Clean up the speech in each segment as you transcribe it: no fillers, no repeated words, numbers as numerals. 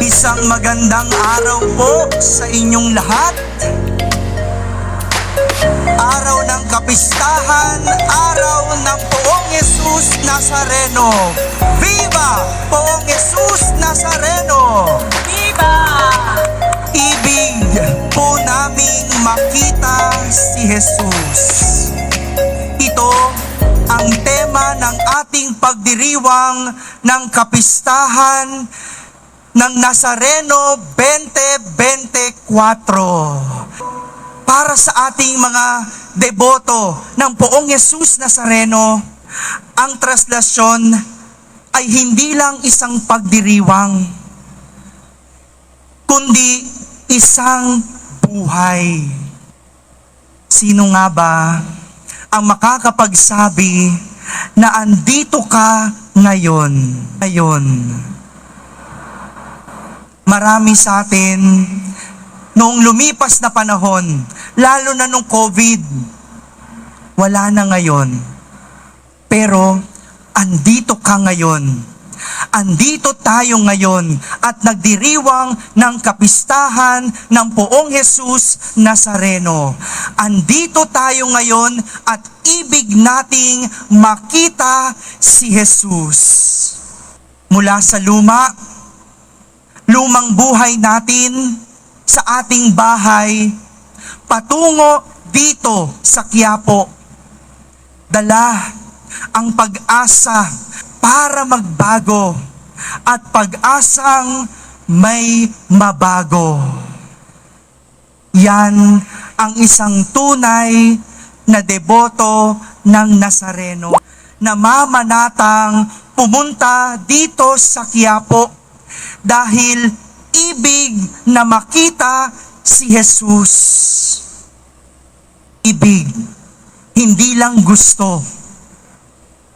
Isang magandang araw po sa inyong lahat. Araw ng kapistahan, araw ng Poong Jesus Nazareno. Viva Poong Jesus Nazareno! Viva! Ibig po naming makita si Jesus. Ito ang tema ng ating pagdiriwang ng kapistahan ng Nazareno 2024. Para sa ating mga deboto ng Poong Jesus Nazareno, ang traslasyon ay hindi lang isang pagdiriwang, kundi isang buhay. Sino nga ba ang makakapagsabi na andito ka ngayon? Marami sa atin, noong lumipas na panahon, lalo na nung COVID, wala na ngayon. Pero, andito ka ngayon. Andito tayo ngayon at nagdiriwang ng kapistahan ng Poong Jesus Nazareno. Andito tayo ngayon at ibig nating makita si Jesus. Mula sa lumang buhay natin, sa ating bahay, patungo dito sa Quiapo. Dala ang pag-asa para magbago at pag-asang may mabago. Yan ang isang tunay na deboto ng Nazareno na mamanatang pumunta dito sa Quiapo dahil ibig na makita si Jesus. Ibig, hindi lang gusto.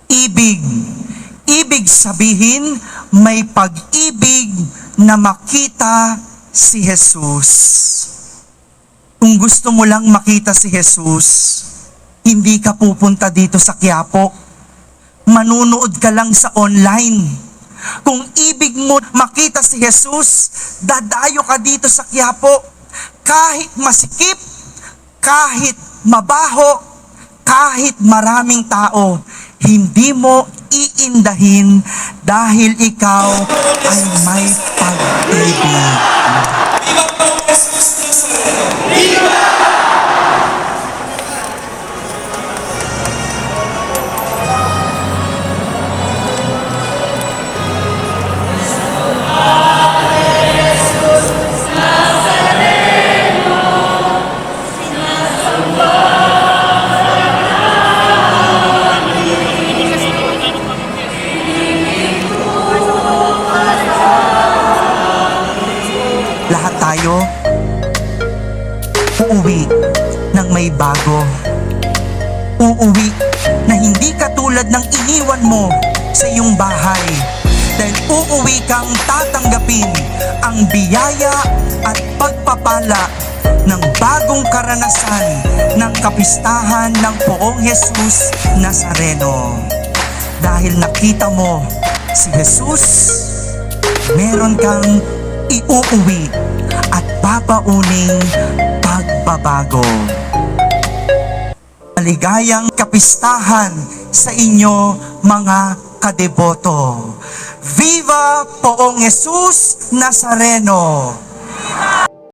Ibig sabihin, may pag-ibig na makita si Jesus. Kung gusto mo lang makita si Jesus, hindi ka pupunta dito sa Quiapo. Manunood ka lang sa online. Kung ibig mo makita si Jesus, dadayo ka dito sa Quiapo. Kahit masikip, kahit mabaho, kahit maraming tao, hindi mo iindahin dahil ikaw ay may pag-ibig. Viva Poong Jesus Nazareno! Viva! Lahat tayo uuwi ng may bago. Uuwi na hindi katulad ng iniwan mo sa iyong bahay. Dahil uuwi kang tatanggapin ang biyaya at pagpapala ng bagong karanasan ng kapistahan ng Poong Jesus Nazareno. Dahil nakita mo si Jesus, meron kang iuuwi at babauning pagbabago. Maligayang kapistahan sa inyo mga kadeboto. Viva Poong Jesus Nazareno!